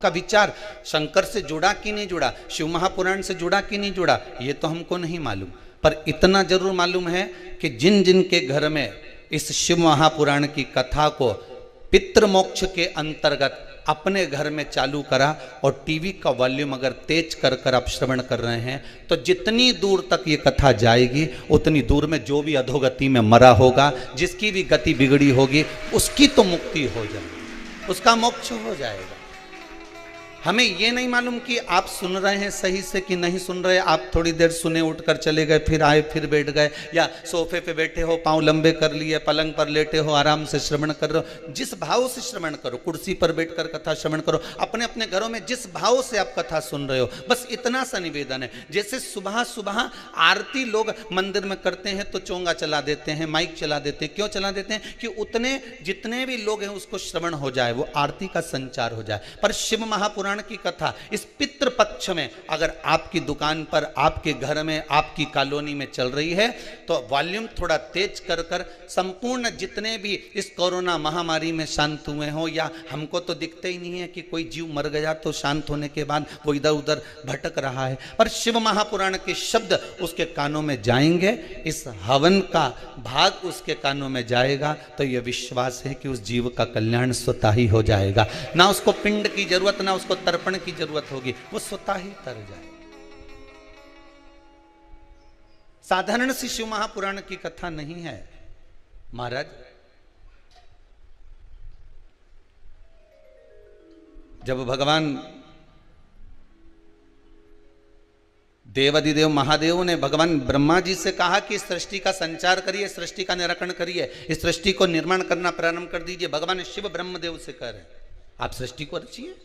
का विचार शंकर से जुड़ा कि नहीं जुड़ा, शिव महापुराण से जुड़ा कि नहीं जुड़ा, ये तो हमको नहीं मालूम। पर इतना जरूर मालूम है कि जिन जिन के घर में इस शिव महापुराण की कथा को पितृमोक्ष के अंतर्गत अपने घर में चालू करा और टीवी का वॉल्यूम अगर तेज कर कर आप श्रवण कर रहे हैं, तो जितनी दूर तक ये कथा जाएगी उतनी दूर में जो भी अधोगति में मरा होगा, जिसकी भी गति बिगड़ी होगी, उसकी तो मुक्ति हो जाएगी, उसका मोक्ष हो जाएगा। हमें ये नहीं मालूम कि आप सुन रहे हैं सही से कि नहीं सुन रहे। आप थोड़ी देर सुने, उठकर चले गए, फिर आए, फिर बैठ गए, या सोफे पे बैठे हो, पांव लंबे कर लिए, पलंग पर लेटे हो, आराम से श्रवण कर रहे हो। जिस भाव से श्रवण करो, कुर्सी पर बैठकर कथा श्रवण करो, अपने अपने घरों में जिस भाव से आप कथा सुन रहे हो, बस इतना सा निवेदन है। जैसे सुबह सुबह आरती लोग मंदिर में करते हैं तो चोंगा चला देते हैं, माइक चला देते हैं। क्यों चला देते हैं? कि उतने जितने भी लोग हैं उसको श्रवण हो जाए, वो आरती का संचार हो जाए। पर शिव महापुराण की कथा इस पितृ पक्ष में अगर आपकी दुकान पर, आपके घर में, आपकी कॉलोनी में चल रही है, तो वॉल्यूम थोड़ा तेज कर कर संपूर्ण जितने भी इस कोरोना महामारी में शांत हुए हो, या हमको तो दिखते ही नहीं है कि कोई जीव मर गया तो शांत होने के बाद वो इधर उधर भटक रहा है, पर शिव महापुराण के शब्द उसके कानों में जाएंगे, इस हवन का भाग उसके कानों में जाएगा, तो यह विश्वास है कि उस जीव का कल्याण स्वतः ही हो जाएगा। ना उसको पिंड की जरूरत, ना उसको तर्पण की जरूरत होगी, वो स्वतः ही तर जाए। साधारण सी शिव महापुराण की कथा नहीं है महाराज। जब भगवान देवाधिदेव महादेव ने भगवान ब्रह्मा जी से कहा कि सृष्टि का संचार करिए, सृष्टि का निराकरण करिए, इस सृष्टि को निर्माण करना प्रारंभ कर दीजिए, भगवान शिव ब्रह्मदेव से कह रहे हैं आप सृष्टि को रचिए।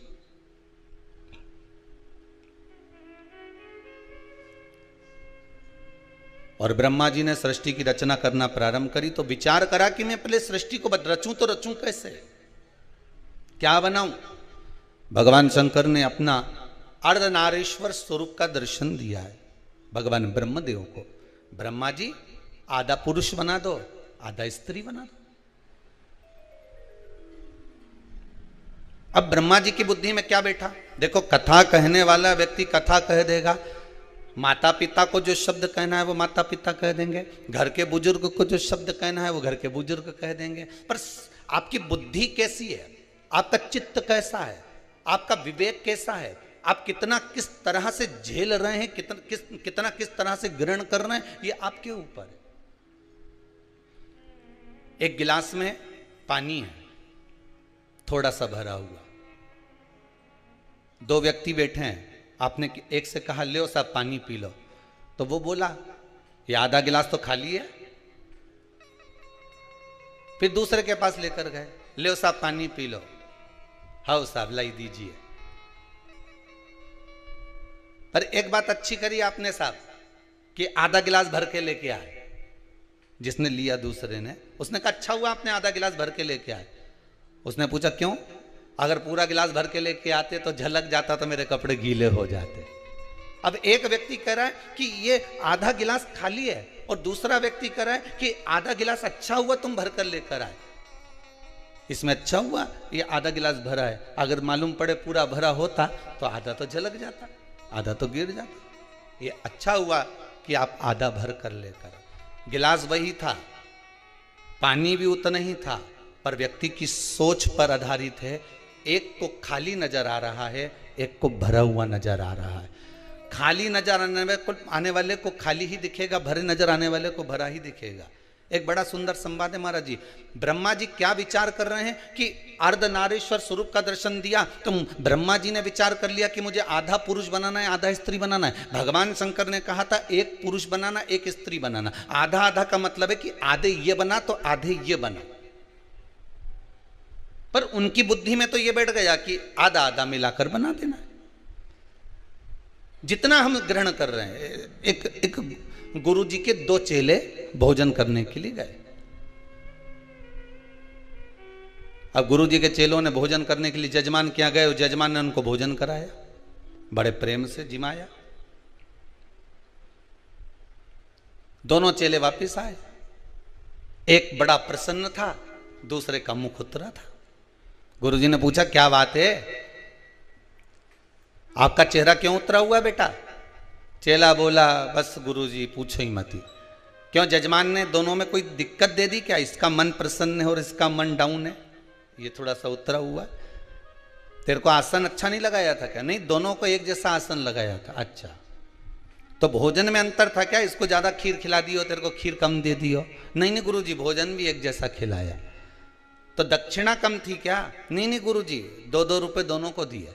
और ब्रह्मा जी ने सृष्टि की रचना करना प्रारंभ करी, तो विचार करा कि मैं पहले सृष्टि को रचूं तो रचूं कैसे, क्या बनाऊं। भगवान शंकर ने अपना अर्धनारीश्वर स्वरूप का दर्शन दिया है भगवान ब्रह्मदेव को। ब्रह्मा जी आधा पुरुष बना दो, आधा स्त्री बना दो। अब ब्रह्मा जी की बुद्धि में क्या बैठा? देखो, कथा कहने वाला व्यक्ति कथा कह देगा, माता पिता को जो शब्द कहना है वो माता पिता कह देंगे, घर के बुजुर्ग को जो शब्द कहना है वो घर के बुजुर्ग कह देंगे। पर आपकी बुद्धि कैसी है, आपका चित्त कैसा है, आपका विवेक कैसा है, आप कितना किस तरह से झेल रहे हैं, कितना किस तरह से ग्रहण कर रहे हैं, ये आपके ऊपर है। एक गिलास में पानी है, थोड़ा सा भरा हुआ, दो व्यक्ति बैठे हैं, आपने एक से कहा ले साहब पानी पी लो, तो वो बोला ये आधा गिलास तो खाली है। फिर दूसरे के पास लेकर गए, ले साहब पानी पी लो, हाँ साहब लाई दीजिए। पर एक बात अच्छी करी आपने साहब कि आधा गिलास भर के लेके आए। जिसने लिया दूसरे ने, उसने कहा अच्छा हुआ आपने आधा गिलास भर के लेके आए। उसने पूछा क्यों? अगर पूरा गिलास भर के लेके आते तो झलक जाता, तो मेरे कपड़े गीले हो जाते। अब एक व्यक्ति कह रहा है कि ये आधा गिलास खाली है, और दूसरा व्यक्ति कह रहा है कि आधा गिलास अच्छा हुआ तुम भर कर लेकर आए। इसमें अच्छा हुआ ये आधा गिलास भरा है, अगर मालूम पड़े पूरा भरा होता तो आधा तो झलक जाता, आधा तो गिर जाता। ये अच्छा हुआ कि आप आधा भर कर लेकर। गिलास वही था, पानी भी उतना ही था, पर व्यक्ति की सोच पर आधारित है। एक को खाली नजर आ रहा है, एक को भरा हुआ नजर आ रहा है। खाली नजर आने वाले को खाली ही दिखेगा, भरे नजर आने वाले को भरा ही दिखेगा। एक बड़ा सुंदर संवाद है महाराज जी। ब्रह्मा जी क्या विचार कर रहे हैं कि अर्धनारीश्वर स्वरूप का दर्शन दिया, तो ब्रह्मा जी ने विचार कर लिया कि मुझे आधा पुरुष बनाना है, आधा स्त्री बनाना है। भगवान शंकर ने कहा था एक पुरुष बनाना, एक स्त्री बनाना। आधा आधा का मतलब है कि आधे ये बना तो आधे ये बना। पर उनकी बुद्धि में तो ये बैठ गया कि आधा आधा मिलाकर बना देना है। जितना हम ग्रहण कर रहे हैं, एक गुरु जी के दो चेले भोजन करने के लिए गए। अब गुरु जी के चेलों ने भोजन करने के लिए जजमान क्या गए, जजमान ने उनको भोजन कराया, बड़े प्रेम से जिमाया। दोनों चेले वापस आए, एक बड़ा प्रसन्न था, दूसरे का मुख उतरा था। गुरुजी ने पूछा क्या बात है? आपका चेहरा क्यों उतरा हुआ है बेटा? चेला बोला, बस गुरुजी पूछो ही मत। क्यों, जजमान ने दोनों में कोई दिक्कत दे दी क्या? इसका मन प्रसन्न है और इसका मन डाउन है, ये थोड़ा सा उतरा हुआ है। तेरे को आसन अच्छा नहीं लगाया था क्या? नहीं, दोनों को एक जैसा आसन लगाया था। अच्छा, तो भोजन में अंतर था क्या? इसको ज्यादा खीर खिला दियो, तेरे को खीर कम दे दियो? नहीं नहीं गुरुजी, भोजन भी एक जैसा खिलाया। तो दक्षिणा कम थी क्या? नहीं नहीं गुरुजी, 2-2 रुपए दोनों को दिए।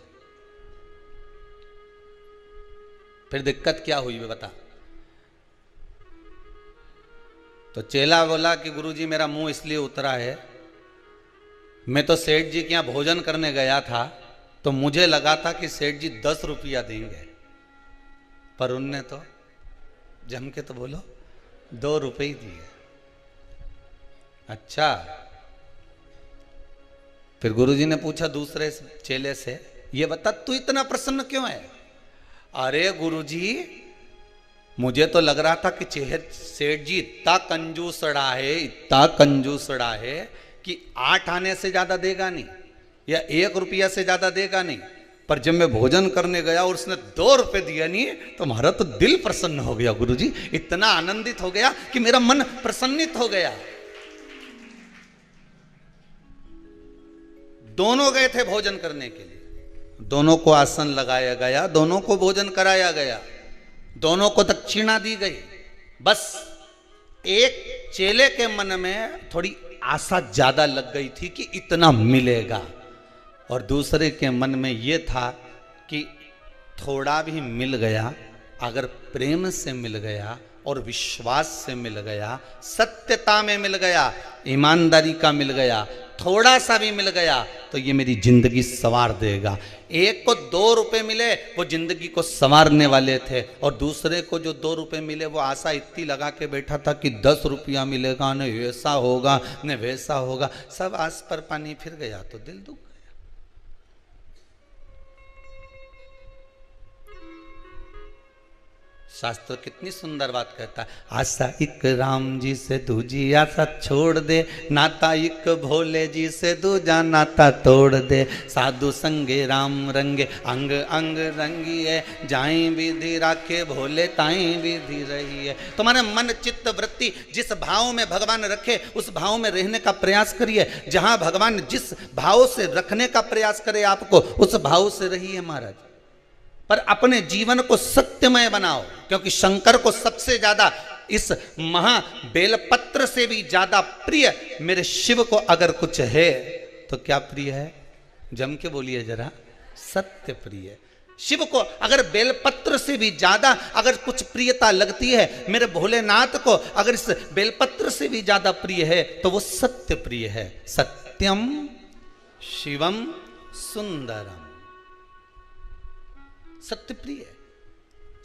फिर दिक्कत क्या हुई बता? तो चेला बोला कि गुरुजी मेरा मुंह इसलिए उतरा है, मैं तो सेठ जी के यहाँ भोजन करने गया था तो मुझे लगा था कि सेठ जी 10 रुपया देंगे, पर उनने तो जम के तो बोलो 2 रुपए ही दिए। अच्छा, फिर गुरुजी ने पूछा दूसरे चेले से, ये बता तू इतना प्रसन्न क्यों है? अरे गुरुजी, मुझे तो लग रहा था कि सेठ जी इतना कंजूसड़ा है, इतना कंजूसड़ा है कि 8 आने से ज्यादा देगा नहीं या 1 रुपया से ज्यादा देगा नहीं, पर जब मैं भोजन करने गया और उसने 2 रुपए दिया नहीं तो हमारा तो दिल प्रसन्न हो गया गुरुजी, इतना आनंदित हो गया कि मेरा मन प्रसन्नित हो गया। दोनों गए थे भोजन करने के लिए, दोनों को आसन लगाया गया, दोनों को भोजन कराया गया, दोनों को दक्षिणा दी गई। बस एक चेले के मन में थोड़ी आशा ज्यादा लग गई थी कि इतना मिलेगा, और दूसरे के मन में यह था कि थोड़ा भी मिल गया, अगर प्रेम से मिल गया और विश्वास से मिल गया, सत्यता में मिल गया, ईमानदारी का मिल गया, थोड़ा सा भी मिल गया तो ये मेरी जिंदगी संवार देगा। एक को 2 रुपए मिले, वो जिंदगी को संवारने वाले थे, और दूसरे को जो 2 रुपए मिले वो आशा इतनी लगा के बैठा था कि 10 रुपया मिलेगा, न ऐसा होगा न वैसा होगा। सब आस पर पानी फिर गया तो दिल दुख गया। शास्त्र कितनी सुंदर बात कहता है, आशा एक राम जी से दूजी आशा छोड़ दे, नाता एक भोले जी से दूजा नाता तोड़ दे, साधु संगे राम रंगे अंग अंग रंगिए, जाई विधि राखे भोले ताई विधि रही है। तुम्हारे मन चित्त वृत्ति जिस भाव में भगवान रखे उस भाव में रहने का प्रयास करिए। जहां भगवान जिस भाव से रखने का प्रयास करे आपको, उस भाव से रहिए महाराज। पर अपने जीवन को सत्यमय बनाओ, क्योंकि शंकर को सबसे ज्यादा इस महा बेलपत्र से भी ज्यादा प्रिय मेरे शिव को अगर कुछ है तो क्या प्रिय है? जम के बोलिए जरा, सत्य प्रिय। शिव को अगर बेलपत्र से भी ज्यादा अगर कुछ प्रियता लगती है, मेरे भोलेनाथ को अगर इस बेलपत्र से भी ज्यादा प्रिय है तो वो सत्य प्रिय है। सत्यम शिवम सुंदरम, सत्य प्रिय।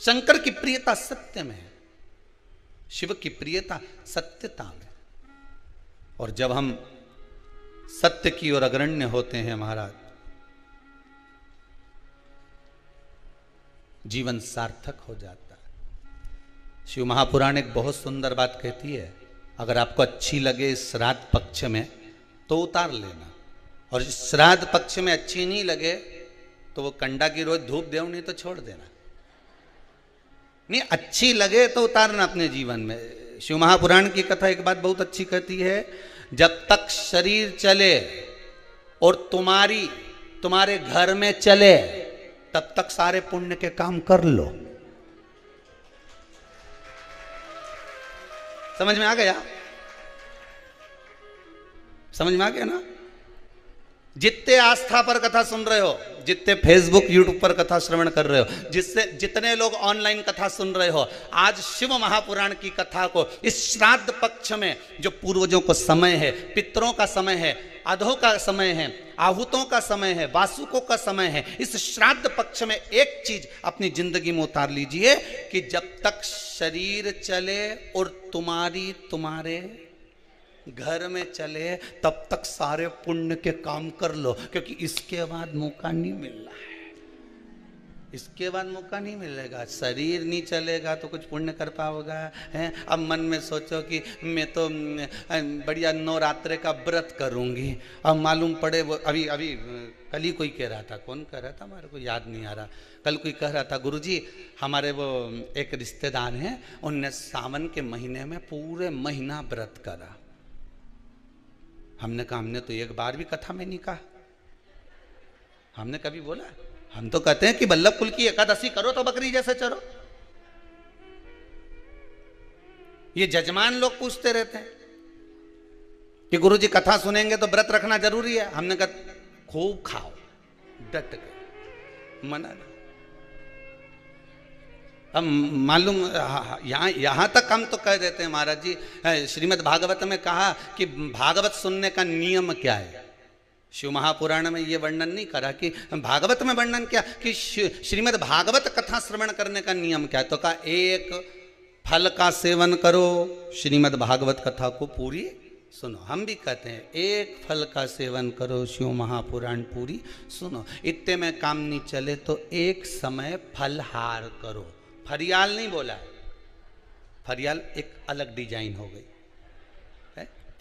शंकर की प्रियता सत्य में है, शिव की प्रियता सत्यता में। और जब हम सत्य की ओर अग्रण्य होते हैं महाराज, जीवन सार्थक हो जाता है। शिव महापुराण एक बहुत सुंदर बात कहती है, अगर आपको अच्छी लगे श्राद्ध पक्ष में तो उतार लेना, और श्राद्ध पक्ष में अच्छी नहीं लगे तो वो कंडा की रोज धूप देव, नहीं तो छोड़ देना। नहीं, अच्छी लगे तो उतारना अपने जीवन में। शिव महापुराण की कथा एक बात बहुत अच्छी कहती है, जब तक शरीर चले और तुम्हारे घर में चले तब तक सारे पुण्य के काम कर लो। समझ में आ गया? समझ में आ गया ना? जितने आस्था पर कथा सुन रहे हो, जितने फेसबुक यूट्यूब पर कथा श्रवण कर रहे हो, जितने लोग ऑनलाइन कथा सुन रहे हो, आज शिव महापुराण की कथा को इस श्राद्ध पक्ष में जो पूर्वजों को समय है, पितरों का समय है, अधों का समय है, आहूतों का समय है, वासुकों का समय है, इस श्राद्ध पक्ष में एक चीज अपनी जिंदगी में उतार लीजिए कि जब तक शरीर चले और तुम्हारे घर में चले तब तक सारे पुण्य के काम कर लो, क्योंकि इसके बाद मौका नहीं मिल रहा है। इसके बाद मौका नहीं मिलेगा। शरीर नहीं चलेगा तो कुछ पुण्य कर पाओगा हैं। अब मन में सोचो कि मैं तो बढ़िया नवरात्रे का व्रत करूंगी, अब मालूम पड़े वो अभी अभी कल ही कोई कह रहा था, कौन कह रहा था हमारे को याद नहीं आ रहा, कल कोई कह रहा था गुरुजी हमारे वो एक रिश्तेदार हैं, उनने सावन के महीने में पूरे महीना व्रत करा। हमने कहा हमने तो एक बार भी कथा में नहीं कहा, हमने कभी बोला? हम तो कहते हैं कि बल्लभ कुल की एकादशी करो तो बकरी जैसे चरो। ये जजमान लोग पूछते रहते हैं कि गुरुजी कथा सुनेंगे तो व्रत रखना जरूरी है। हमने कहा खूब खाओ डट के, मना नहीं। अब मालूम यहां तक हम तो कह देते हैं महाराज जी, श्रीमद् भागवत में कहा कि भागवत सुनने का नियम क्या है। शिव महापुराण में ये वर्णन नहीं करा कि भागवत में वर्णन क्या कि श्रीमद् भागवत कथा श्रवण करने का नियम क्या है। तो कहा एक फल का सेवन करो, श्रीमद् भागवत कथा को पूरी सुनो। हम भी कहते हैं एक फल का सेवन करो, शिव महापुराण पूरी सुनो। इतने में काम नहीं चले तो एक समय फलहार करो। फरियाल नहीं बोला है, फरियाल एक अलग डिजाइन हो गई,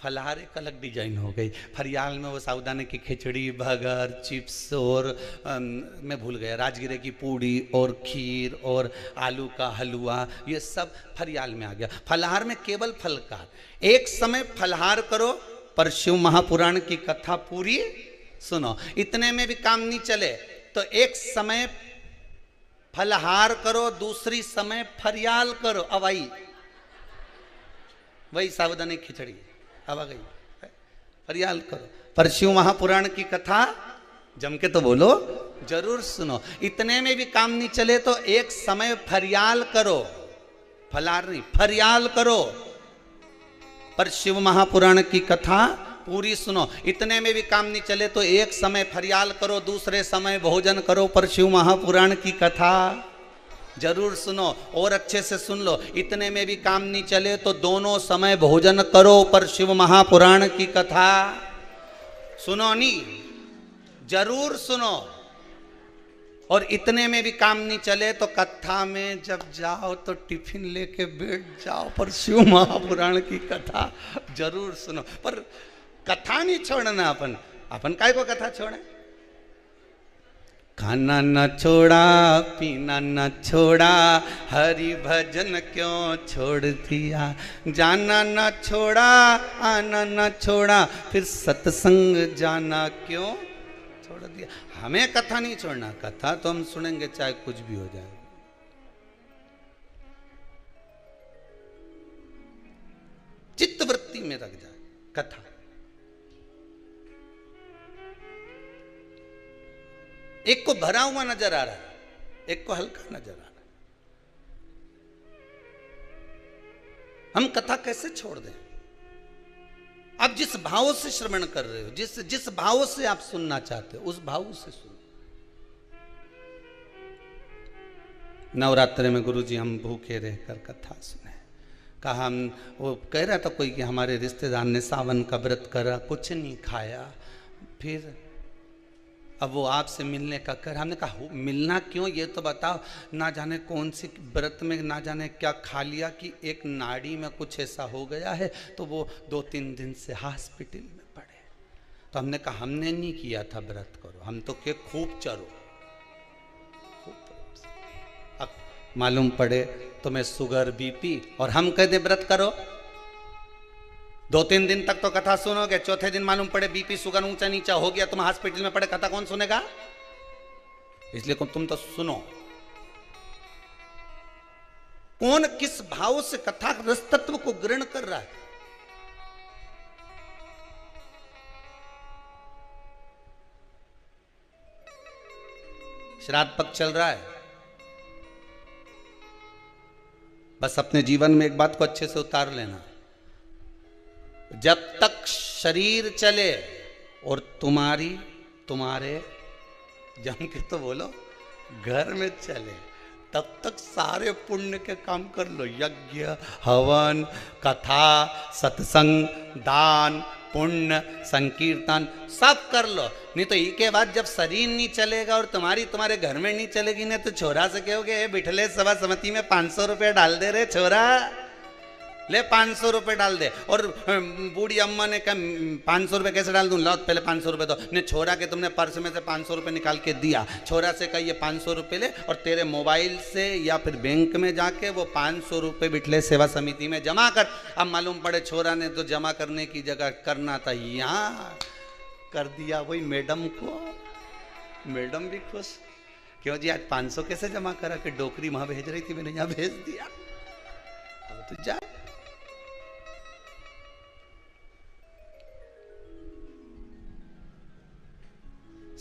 फलहार एक अलग डिजाइन हो गई। फरियाल में वो साबूदाने की खिचड़ी, बर्गर, चिप्स और मैं भूल गया राजगिरे की पूड़ी और खीर और आलू का हलवा, ये सब फरियाल में आ गया। फलहार में केवल फल का एक समय फलहार करो, पर शिव महापुराण की कथा पूरी सुनो। इतने में भी काम नहीं चले तो एक समय फलहार करो, दूसरी समय फरियाल करो। अब आई वही साबूदाने की खिचड़ी अब आ गई, फरियाल करो, पर शिव महापुराण की कथा जम के तो बोलो जरूर सुनो। इतने में भी काम नहीं चले तो एक समय फरियाल करो, फलार नहीं फरियाल करो, पर शिव महापुराण की कथा पूरी सुनो। इतने में भी काम नहीं चले तो एक समय फरियाल करो, दूसरे समय भोजन करो, पर शिव महापुराण की कथा जरूर सुनो। और अच्छे से सुन लो, इतने में भी काम नहीं चले तो दोनों समय भोजन करो, पर शिव महापुराण की कथा सुनो नहीं, जरूर सुनो। और इतने में भी काम नहीं चले तो कथा में जब जाओ तो टिफिन लेके बैठ जाओ, पर शिव महापुराण की कथा जरूर सुनो। पर कथा नहीं छोड़ना, अपन काय को कथा छोड़े। खाना न छोड़ा, पीना न छोड़ा, हरि भजन क्यों छोड़ दिया, जाना न छोड़ा, आना न छोड़ा, फिर सत्संग जाना क्यों छोड़ दिया। हमें कथा नहीं छोड़ना, कथा तो हम सुनेंगे चाहे कुछ भी हो जाए। चित्त वृत्ति में रख जाए कथा। एक को भरा हुआ नजर आ रहा है, एक को हल्का नजर आ रहा है। हम कथा कैसे छोड़ दें? आप जिस भाव से श्रवण कर रहे हो, जिस भाव से आप सुनना चाहते हो, उस भाव से सुनो। नवरात्रि में गुरुजी हम भूखे रहकर कथा सुने। कहा हम वो कह रहा था कोई कि हमारे रिश्तेदार ने सावन का व्रत करा, कुछ नहीं खाया, फिर अब वो आपसे मिलने का कर। हमने कहा मिलना क्यों, ये तो बताओ। ना जाने कौन सी व्रत में ना जाने क्या खा लिया कि एक नाड़ी में कुछ ऐसा हो गया है, तो वो 2-3 दिन से हॉस्पिटल में पड़े। तो हमने कहा हमने नहीं किया था व्रत करो, हम तो के खूब चरो। अब मालूम पड़े तुम्हें शुगर बीपी और हम कह दे व्रत करो। 2-3 दिन तक तो कथा सुनोगे, चौथे दिन मालूम पड़े बीपी शुगर ऊंचा नीचा हो गया, तुम हॉस्पिटल में पड़े, कथा कौन सुनेगा? इसलिए तुम तो सुनो। कौन किस भाव से कथा रस तत्व को ग्रहण कर रहा है। श्राद्ध पक्ष चल रहा है, बस अपने जीवन में एक बात को अच्छे से उतार लेना। जब तक शरीर चले और तुम्हारे जम के तो बोलो घर में चले, तब तक सारे पुण्य के काम कर लो। यज्ञ, हवन, कथा, सत्संग, दान, पुण्य संकीर्तन सब कर लो, नहीं तो इसके बाद जब शरीर नहीं चलेगा और तुम्हारे घर में नहीं चलेगी ना, तो छोरा से कहोगे बिठले सभा समिति में 500 रुपये डाल दे रे छोरा, ले 500 रुपये डाल दे। और बूढ़ी अम्मा ने कहा 500 रुपये कैसे डाल दूं, लो पहले 500 रुपये दो। ने छोरा के तुमने पर्स में से 500 रुपये निकाल के दिया, छोरा से कहा ये 500 रुपये ले और तेरे मोबाइल से या फिर बैंक में जाके वो 500 रुपये बिठले सेवा समिति में जमा कर। अब मालूम पड़े छोरा ने तो जमा करने की जगह करना था यहाँ कर दिया वही मैडम को। मैडम भी खुश, क्यों जी आज 500 कैसे जमा करा, कि डोकरी वहां भेज रही थी मैंने यहाँ भेज दिया, अब तो जा।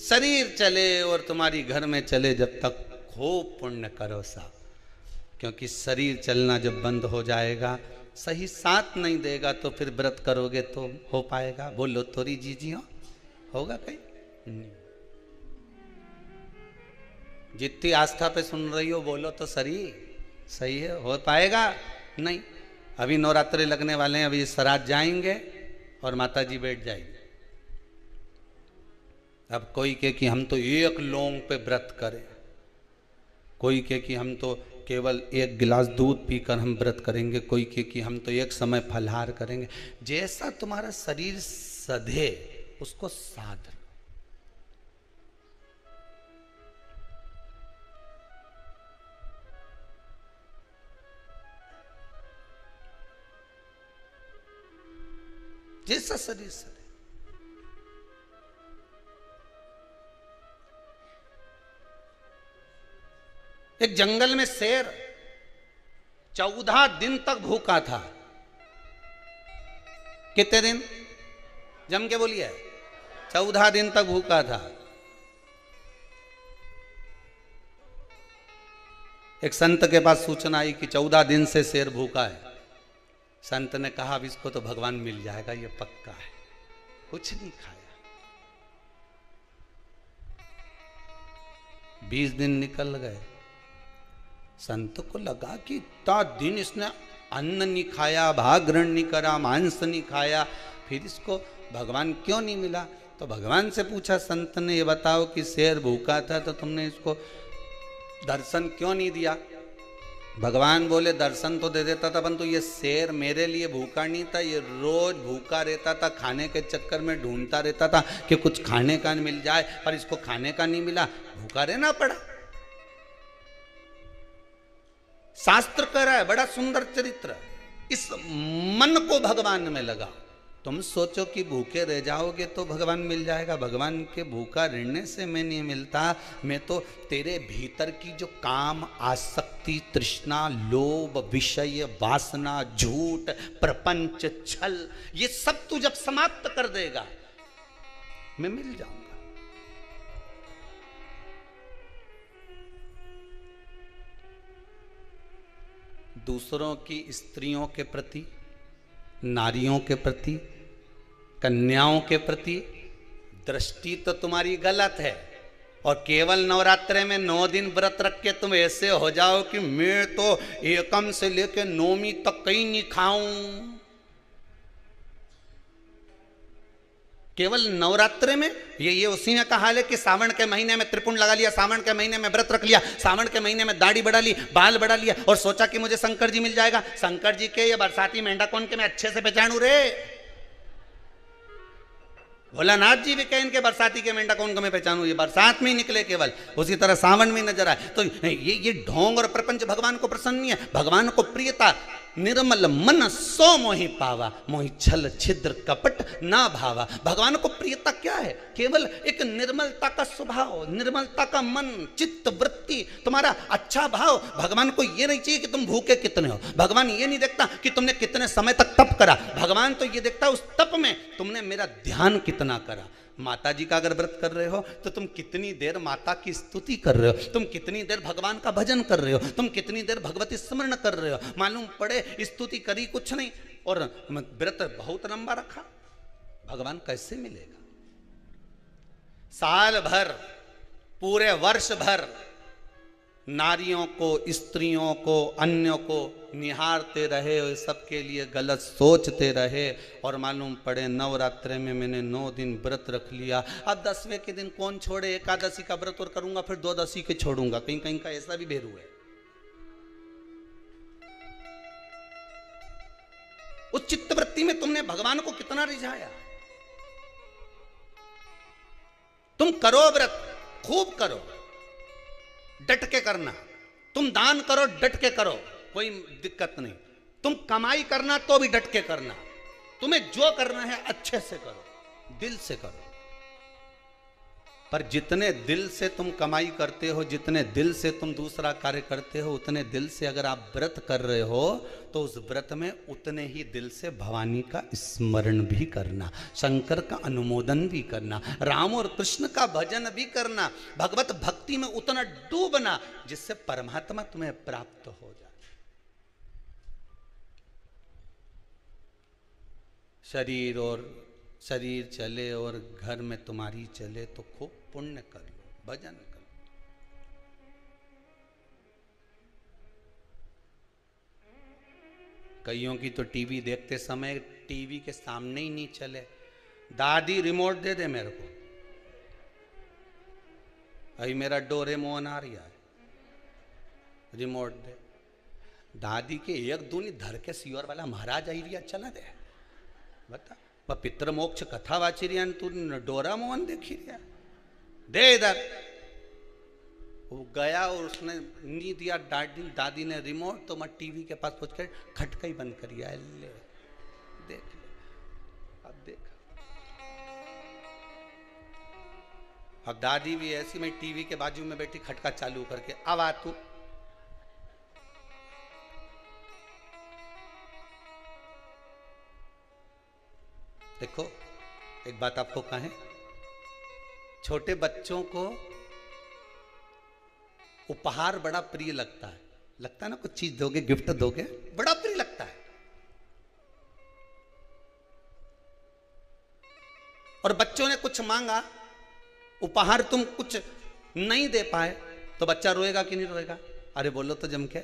शरीर चले और तुम्हारी घर में चले जब तक खूब पुण्य करो साहब, क्योंकि शरीर चलना जब बंद हो जाएगा, सही साथ नहीं देगा, तो फिर व्रत करोगे तो हो पाएगा? बोलो तोरी जी होगा कहीं? जितनी आस्था पे सुन रही हो बोलो तो शरीर सही है, हो पाएगा? नहीं। अभी नवरात्रे लगने वाले हैं, अभी श्राद्ध जाएंगे और माता जी बैठ जाएंगे। अब कोई कहे कि हम तो एक लौंग पे व्रत करें, कोई कहे कि हम तो केवल एक गिलास दूध पीकर हम व्रत करेंगे, कोई कहे कि हम तो एक समय फलहार करेंगे। जैसा तुम्हारा शरीर सधे उसको साध लो। जैसा शरीर सधे। एक जंगल में शेर 14 दिन तक भूखा था। कितने दिन? जम के बोलिए। 14 दिन तक भूखा था। एक संत के पास सूचना आई कि 14 दिन से शेर भूखा है। संत ने कहा अब इसको तो भगवान मिल जाएगा, ये पक्का है। कुछ नहीं खाया। 20 दिन निकल गए। संत को लगा कि इतना दिन इसने अन्न नहीं खाया, भाग्रण नहीं करा, मांस नहीं खाया, फिर इसको भगवान क्यों नहीं मिला? तो भगवान से पूछा संत ने, ये बताओ कि शेर भूखा था तो तुमने इसको दर्शन क्यों नहीं दिया? भगवान बोले दर्शन तो दे देता था, परंतु ये शेर मेरे लिए भूखा नहीं था, ये रोज भूखा रहता था, खाने के चक्कर में ढूंढता रहता था कि कुछ खाने का मिल जाए, पर इसको खाने का नहीं मिला, भूखा रहना पड़ा। शास्त्र कह रहा है, बड़ा सुंदर चरित्र, इस मन को भगवान में लगा। तुम सोचो कि भूखे रह जाओगे तो भगवान मिल जाएगा। भगवान के भूखा रहने से मैं नहीं मिलता, मैं तो तेरे भीतर की जो काम, आसक्ति, तृष्णा, लोभ, विषय, वासना, झूठ, प्रपंच, छल, ये सब तू जब समाप्त कर देगा मैं मिल जाऊंगा। दूसरों की स्त्रियों के प्रति, नारियों के प्रति, कन्याओं के प्रति दृष्टि तो तुम्हारी गलत है, और केवल नवरात्रे में 9 दिन व्रत रख के तुम ऐसे हो जाओ कि मैं तो एकम से लेके 9वीं तक कहीं नहीं खाऊं। केवल नवरात्रे में ये उसी में कहा है कि सावन के महीने में त्रिपुंड लगा लिया, सावन के महीने में व्रत रख लिया, सावन के महीने में दाढ़ी बढ़ा ली, बाल बढ़ा लिया, और सोचा कि मुझे शंकर जी मिल जाएगा। शंकर जी के या बरसाती मेंढा कौन के मैं अच्छे से पहचानू रे? भोलानाथ जी भी कहें इनके बरसाती के मेंढा कौन को मैं पहचानू, ये बरसात में ही निकले केवल, उसी तरह सावन में नजर आए। तो ये ढोंग और प्रपंच भगवान को प्रसन्न नहीं है। भगवान को प्रियता निर्मल मन सो मोहि पावा, मोहि छल छिद्र कपट ना भावा। भगवान को प्रियता क्या है? केवल एक निर्मलता का स्वभाव, निर्मलता का मन, चित्त, वृत्ति, तुम्हारा अच्छा भाव। भगवान को ये नहीं चाहिए कि तुम भूखे कितने हो, भगवान ये नहीं देखता कि तुमने कितने समय तक तप करा, भगवान तो ये देखता उस तप में तुमने मेरा ध्यान कितना करा। माता जी का अगर व्रत कर रहे हो तो तुम कितनी देर माता की स्तुति कर रहे हो, तुम कितनी देर भगवान का भजन कर रहे हो, तुम कितनी देर भगवती स्मरण कर रहे हो। मालूम पड़े स्तुति करी कुछ नहीं और व्रत बहुत लंबा रखा, भगवान कैसे मिलेगा? साल भर, पूरे वर्ष भर नारियों को, स्त्रियों को, अन्यों को निहारते रहे और सबके लिए गलत सोचते रहे। और मालूम पड़े नवरात्रे में मैंने 9 दिन व्रत रख लिया, अब 10वें के दिन कौन छोड़े, एकादशी का व्रत और करूंगा, फिर 12 के छोड़ूंगा। कहीं कहीं का ऐसा भी भेरू है। उस चित्तवृत्ति में तुमने भगवान को कितना रिझाया। तुम करो व्रत, खूब करो, डट के करना। तुम दान करो, डट के करो, कोई दिक्कत नहीं। तुम कमाई करना तो भी डट के करना। तुम्हें जो करना है अच्छे से करो, दिल से करो। पर जितने दिल से तुम कमाई करते हो, जितने दिल से तुम दूसरा कार्य करते हो, उतने दिल से अगर आप व्रत कर रहे हो तो उस व्रत में उतने ही दिल से भवानी का स्मरण भी करना, शंकर का अनुमोदन भी करना, राम और कृष्ण का भजन भी करना, भगवत भक्ति में उतना डूबना जिससे परमात्मा तुम्हें प्राप्त हो जाए। शरीर चले और घर में तुम्हारी चले तो खूब पुण्य कर लो, भजन कर लो। कईयों की तो टीवी देखते समय टीवी के सामने ही नहीं चले। दादी रिमोट दे दे मेरे को, अभी मेरा डोरेमोन आ रहा है, रिमोट दे। दादी के एक दूनी धर के सियोर वाला महाराज आई रिया, चला दे बता। वह पितृ मोक्ष कथा वाची रिया, तू डोरा मोहन देखी रिया, दे इधर। वो गया और उसने नहीं दिया, दादी ने रिमोट, तो मैं टीवी के पास पहुंच कर खटका ही बंद करिया। ले देख ले, अब देख। अब दादी भी ऐसी, मैं टीवी के बाजू में बैठी खटका चालू करके, अब आ तू। देखो एक बात आपको कहें, छोटे बच्चों को उपहार बड़ा प्रिय लगता है ना। कुछ चीज दोगे, गिफ्ट दोगे, बड़ा प्रिय लगता है। और बच्चों ने कुछ मांगा, उपहार तुम कुछ नहीं दे पाए तो बच्चा रोएगा कि नहीं रोएगा? अरे बोलो तो जम के।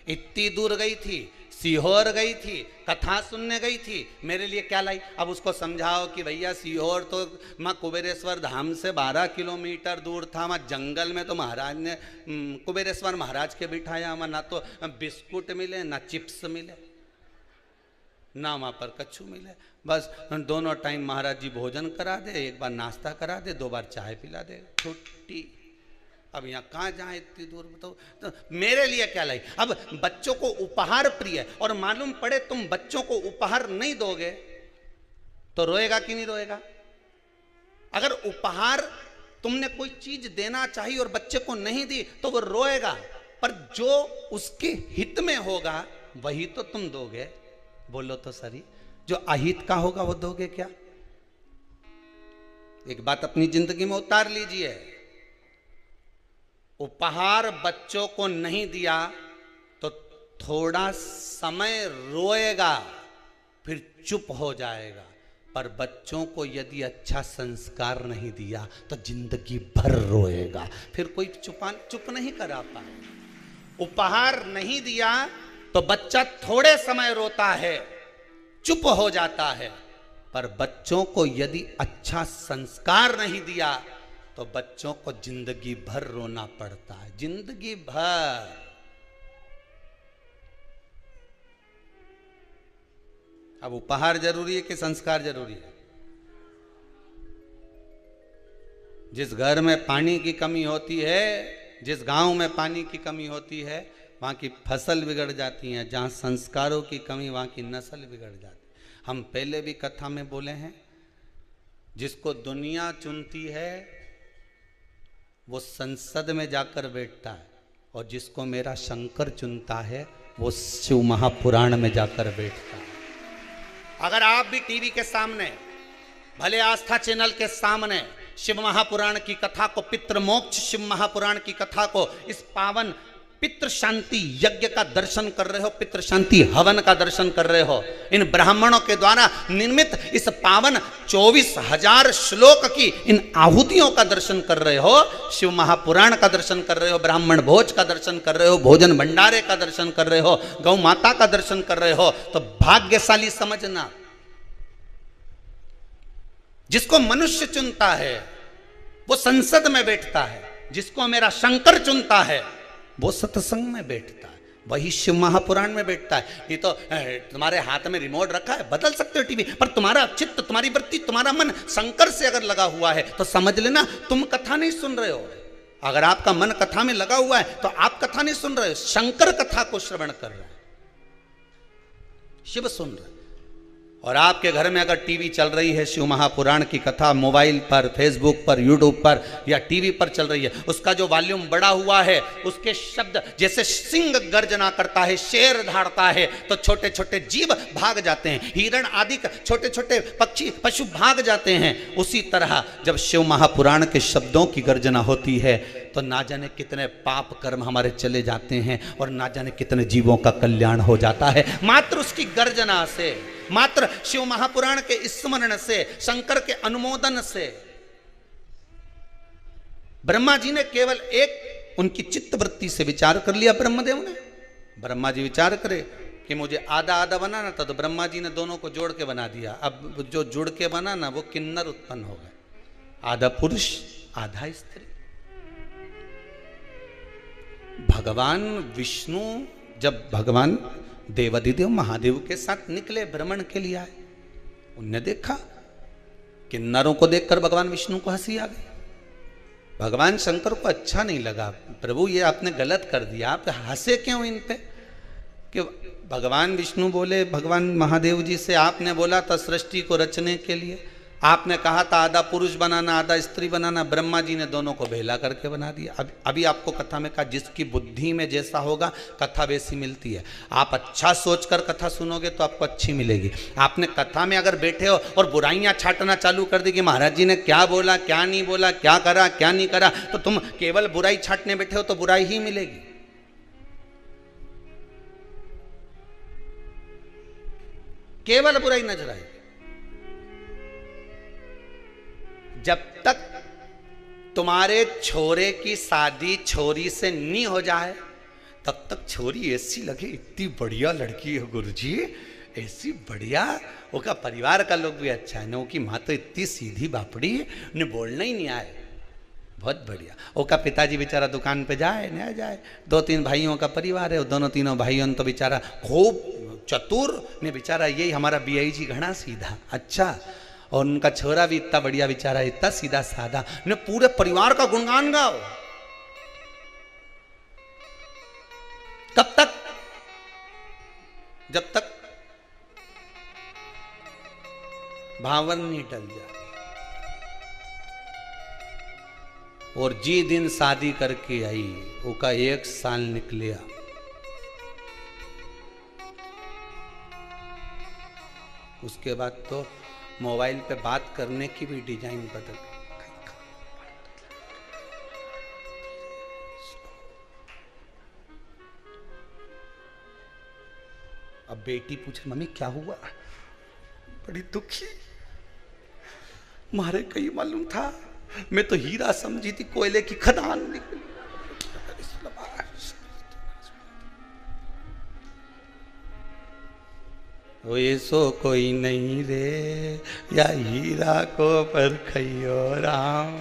इतनी दूर गई थी, सीहोर गई थी, कथा सुनने गई थी, मेरे लिए क्या लाई? अब उसको समझाओ कि भैया सीहोर तो माँ कुबेरेश्वर धाम से 12 किलोमीटर दूर था। वहाँ जंगल में तो महाराज ने कुबेरेश्वर महाराज के बिठाया, वहाँ ना तो बिस्कुट मिले, ना चिप्स मिले, ना वहाँ पर कच्छू मिले। बस दोनों टाइम महाराज जी भोजन करा दे, एक बार नाश्ता करा दे, 2 बार चाय पिला दे, छुट्टी। अब यहाँ कहाँ जाए इतनी दूर, बताओ। तो मेरे लिए क्या लाई? अब बच्चों को उपहार प्रिय है, और मालूम पड़े तुम बच्चों को उपहार नहीं दोगे तो रोएगा कि नहीं रोएगा? अगर उपहार तुमने कोई चीज देना चाहिए और बच्चे को नहीं दी तो वो रोएगा, पर जो उसके हित में होगा वही तो तुम दोगे। बोलो तो सही, जो अहित का होगा वो दोगे क्या? एक बात अपनी जिंदगी में उतार लीजिए, उपहार बच्चों को नहीं दिया तो थोड़ा समय रोएगा, फिर चुप हो जाएगा। पर बच्चों को यदि अच्छा संस्कार नहीं दिया तो जिंदगी भर रोएगा, फिर कोई चुप नहीं करा पाए। उपहार नहीं दिया तो बच्चा थोड़े समय रोता है, चुप हो जाता है। पर बच्चों को यदि अच्छा संस्कार नहीं दिया तो बच्चों को जिंदगी भर रोना पड़ता है, जिंदगी भर। अब उपहार जरूरी है कि संस्कार जरूरी है? जिस घर में पानी की कमी होती है, जिस गांव में पानी की कमी होती है, वहां की फसल बिगड़ जाती है। जहां संस्कारों की कमी, वहां की नस्ल बिगड़ जाती है। हम पहले भी कथा में बोले हैं, जिसको दुनिया चुनती है वो संसद में जाकर बैठता है, और जिसको मेरा शंकर चुनता है वो शिव महापुराण में जाकर बैठता है। अगर आप भी टीवी के सामने, भले आस्था चैनल के सामने शिव महापुराण की कथा को, पितृमोक्ष शिव महापुराण की कथा को, इस पावन पितृ शांति यज्ञ का दर्शन कर रहे हो, पितृ शांति हवन का दर्शन कर रहे हो, इन ब्राह्मणों के द्वारा निर्मित इस पावन 24,000 श्लोक की इन आहुतियों का दर्शन कर रहे हो, शिव महापुराण का दर्शन कर रहे हो, ब्राह्मण भोज का दर्शन कर रहे हो, भोजन भंडारे का दर्शन कर रहे हो, गौ माता का दर्शन कर रहे हो, तो भाग्यशाली समझना। जिसको मनुष्य चुनता है वो संसद में बैठता है, जिसको मेरा शंकर चुनता है वो सत्संग में बैठता है, वही शिव महापुराण में बैठता है। ये तो तुम्हारे हाथ में रिमोट रखा है, बदल सकते हो टीवी, पर तुम्हारा चित्त, तुम्हारी वृत्ति, तुम्हारा मन शंकर से अगर लगा हुआ है तो समझ लेना तुम कथा नहीं सुन रहे हो। अगर आपका मन कथा में लगा हुआ है तो आप कथा नहीं सुन रहे हो, शंकर कथा को श्रवण कर रहे हैं, शिव सुन रहे हैं। और आपके घर में अगर टीवी चल रही है, शिव महापुराण की कथा मोबाइल पर, फेसबुक पर, यूट्यूब पर या टीवी पर चल रही है, उसका जो वॉल्यूम बढ़ा हुआ है, उसके शब्द जैसे सिंह गर्जना करता है, शेर धाड़ता है, तो छोटे छोटे जीव भाग जाते हैं, हिरण आदि छोटे छोटे पक्षी पशु भाग जाते हैं। उसी तरह जब शिव महापुराण के शब्दों की गर्जना होती है तो ना जाने कितने पाप कर्म हमारे चले जाते हैं और ना जाने कितने जीवों का कल्याण हो जाता है मात्र उसकी गर्जना से, मात्र शिव महापुराण के स्मरण से, शंकर के अनुमोदन से। ब्रह्मा जी ने केवल एक उनकी चित्त वृत्ति से विचार कर लिया, ब्रह्मदेव ने। ब्रह्मा जी विचार करे कि मुझे आधा आधा बनाना था, तो ब्रह्मा जी ने दोनों को जोड़ के बना दिया। अब जो जुड़ के बना ना वो किन्नर उत्पन्न हो गए, आधा पुरुष आधा स्त्री। भगवान विष्णु जब भगवान देवाधिदेव महादेव के साथ निकले भ्रमण के लिए आए, उनने देखा किन्नरों को देखकर भगवान विष्णु को हंसी आ गई। भगवान शंकर को अच्छा नहीं लगा, प्रभु ये आपने गलत कर दिया, आप हंसे क्यों इन पे? कि भगवान विष्णु बोले भगवान महादेव जी से, आपने बोला था सृष्टि को रचने के लिए, आपने कहा था आधा पुरुष बनाना आधा स्त्री बनाना, ब्रह्मा जी ने दोनों को भेला करके बना दिया। अभी आपको कथा में कहा जिसकी बुद्धि में जैसा होगा कथा वैसी मिलती है। आप अच्छा सोचकर कथा सुनोगे तो आपको अच्छी मिलेगी। आपने कथा में अगर बैठे हो और बुराइयां छाटना चालू कर दी कि महाराज जी ने क्या बोला, क्या नहीं बोला, क्या करा क्या नहीं करा, तो तुम केवल बुराई छाटने बैठे हो तो बुराई ही मिलेगी। केवल बुराई नजर आएगी। जब तक तुम्हारे छोरे की शादी छोरी से नहीं हो जाए तब तक छोरी ऐसी लगे इतनी बढ़िया लड़की है गुरुजी, ऐसी बढ़िया, उसका परिवार का लोग भी अच्छा है ना, उसकी माँ तो इतनी सीधी बापड़ी है, उन्हें बोलना ही नहीं आए, बहुत बढ़िया। उसका पिताजी बेचारा दुकान पे जाए न जाए, 2-3 भाइयों का परिवार है, दोनों तीनों भाइयों तो बेचारा खूब चतुर ने, बेचारा यही हमारा बीआई जी घना सीधा अच्छा, और उनका छोरा भी इतना बढ़िया बेचारा, इतना सीधा साधा, ने पूरे परिवार का गुणगान गाओ। कब तक? जब तक भावन नहीं टल जाए। और जी दिन शादी करके आई, उसका 1 साल निकलिया, उसके बाद तो मोबाइल पे बात करने की भी डिजाइन बदल गई। अब बेटी पूछे मम्मी क्या हुआ, बड़ी दुखी, मारे कहीं मालूम था, मैं तो हीरा समझी थी, कोयले की खदान निकली। वो ऐसो कोई नहीं रे, या हीरा को परखइयो राम,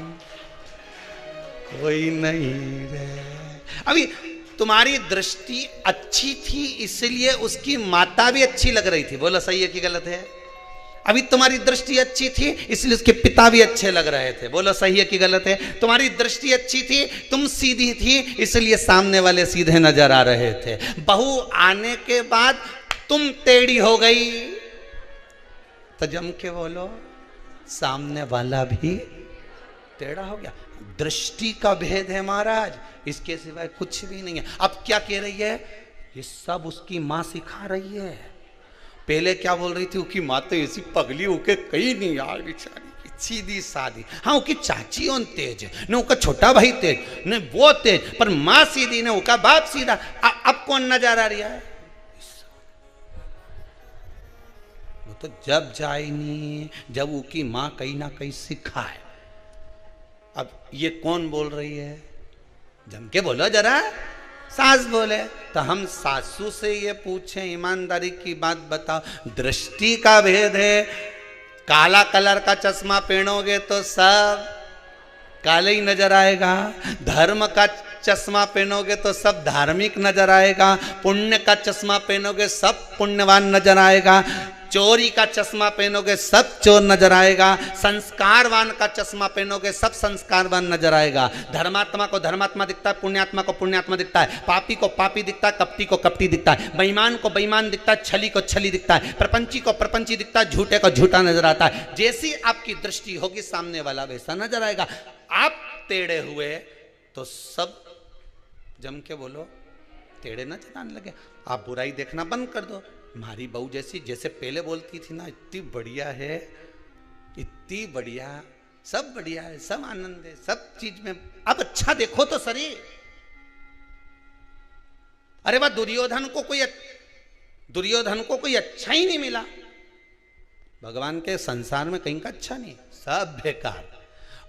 कोई नहीं रे। अभी तुम्हारी दृष्टि अच्छी थी इसलिए उसकी माता भी अच्छी लग रही थी, बोलो सही है कि गलत है? अभी तुम्हारी दृष्टि अच्छी थी इसलिए उसके पिता भी अच्छे लग रहे थे, बोलो सही है कि गलत है? तुम्हारी दृष्टि अच्छी थी, तुम सीधी थी इसलिए सामने वाले सीधे नजर आ रहे थे। बहू आने के बाद तुम टेढ़ी हो गई तो जम के बोलो सामने वाला भी टेढ़ा हो गया। दृष्टि का भेद है महाराज, इसके सिवाय कुछ भी नहीं है। अब क्या कह रही है? ये सब उसकी माँ सिखा रही है। पहले क्या बोल रही थी? उसकी माँ तो ऐसी पगली होके कहीं नहीं यार, बेचारी सीधी सादी। हाँ उसकी चाची on तेज है, न उसका छोटा भाई तेज, न वो तेज, पर माँ सीधी, न उसका बाप सीधा। अब कौन नजर आ रहा है? वो तो जब जाए नहीं, जब उसकी माँ कहीं ना कहीं सिखाए। अब ये कौन बोल रही है? जम के बोलो जरा। सास बोले तो हम सासू से ये पूछें, ईमानदारी की बात बताओ, दृष्टि का भेद है। काला कलर का चश्मा पहनोगे तो सब काले ही नजर आएगा, धर्म का चश्मा पहनोगे तो सब धार्मिक नजर आएगा, पुण्य का चश्मा पहनोगे सब पुण्यवान नजर आएगा, चोरी का चश्मा पहनोगे सब चोर नजर आएगा, संस्कारवान का चश्मा पहनोगे सब संस्कारवान नजर आएगा। धर्मात्मा को धर्मात्मा दिखता है, पुण्यात्मा को पुण्यात्मा दिखता है, पापी को पापी दिखता है, कपटी को कपटी दिखता है, बेईमान को बेईमान दिखता है, छली को छली दिखता है, प्रपंची को प्रपंची दिखता है, झूठे को झूठा नजर आता है। जैसी आपकी दृष्टि होगी सामने वाला वैसा नजर आएगा। आप टेढ़े हुए तो सब जम के बोलो टेढ़े न चलाने लगे। आप बुराई देखना बंद कर दो। हमारी बहू जैसे पहले बोलती थी ना, इतनी बढ़िया है, इतनी बढ़िया, सब बढ़िया है, सब आनंद है, सब चीज में। अब अच्छा देखो तो सरी। अरे वाह, दुर्योधन को कोई अच्छा ही नहीं मिला। भगवान के संसार में कहीं का अच्छा नहीं, सब बेकार।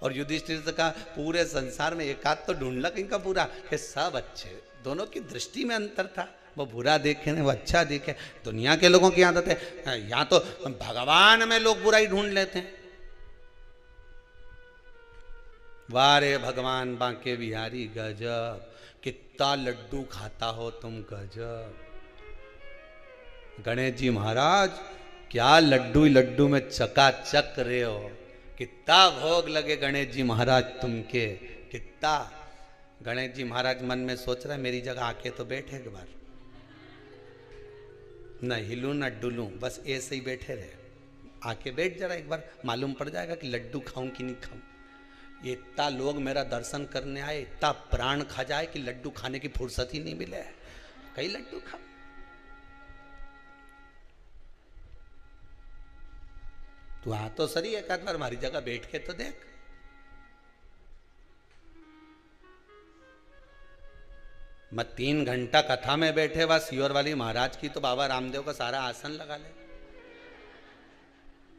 और युधिष्ठिर का पूरे संसार में एक आध तो ढूंढला कहीं का बुरा, कि सब अच्छे। दोनों की दृष्टि में अंतर था, वो बुरा देखे वो अच्छा देखे। दुनिया के लोगों की आदत है, यहाँ तो भगवान में लोग बुराई ढूंढ लेते हैं। वारे भगवान बांके बिहारी गजब, कितना लड्डू खाता हो तुम गजब। गणेश जी महाराज क्या लड्डू में चकाचक रहे हो, कितना भोग लगे गणेश जी महाराज तुमके, कितना। गणेश जी महाराज मन में सोच रहे मेरी जगह आके तो बैठे एक बार, न हिलूं न डुलूं, बस ऐसे ही बैठे रहे। आके बैठ जरा एक बार, मालूम पड़ जाएगा कि लड्डू खाऊं कि नहीं खाऊं। ये इतना लोग मेरा दर्शन करने आए, इतना प्राण खा जाए कि लड्डू खाने की फुर्सत ही नहीं मिले, कई लड्डू खा। तू आ तो सही एक आध बार हमारी जगह बैठ के तो देख। मैं 3 घंटा कथा में बैठे बस सियोर वाली महाराज की, तो बाबा रामदेव का सारा आसन लगा ले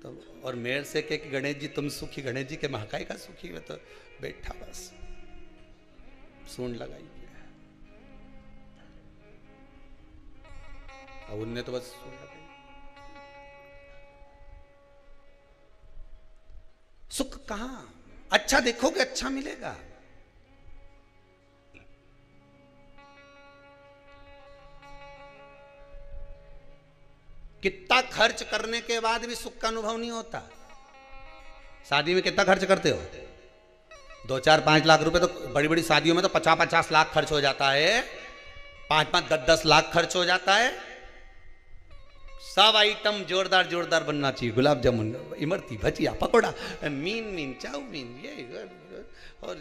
तो, और मेरे से कि गणेश जी तुम सुखी, गणेश जी के महाकाय का सुखी है, तो बैठा बस सूंड लगाई और उनने तो बस सूंड लगाई। सुख कहां? अच्छा देखोगे अच्छा मिलेगा। कितना खर्च करने के बाद भी सुख का अनुभव नहीं होता। शादी में कितना खर्च करते हो? 2-4-5 लाख रुपए, तो बड़ी बड़ी शादियों में तो 50-50 लाख खर्च हो जाता है, 5-5, 10-10 लाख खर्च हो जाता है। सब आइटम जोरदार जोरदार बनना चाहिए, गुलाब जामुन, इमरती, भजिया, पकोड़ा, मीन चाउमीन,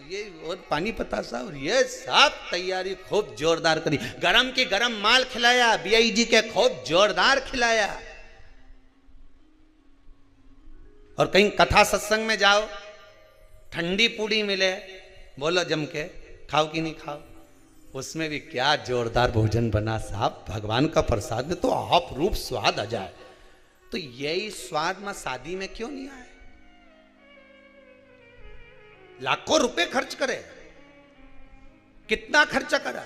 ये और पानी पतासा, और ये सब तैयारी खूब जोरदार करी। गरम की गरम माल खिलाया, BIG के खूब जोरदार खिलाया। और कहीं कथा सत्संग में जाओ, ठंडी पूड़ी मिले, बोलो जम के खाओ कि नहीं खाओ, उसमें भी क्या जोरदार भोजन बना साहब, भगवान का प्रसाद में तो आप रूप स्वाद आ जाए। तो यही स्वाद में शादी में क्यों नहीं आए? लाखों रुपए खर्च करे, कितना खर्चा करा।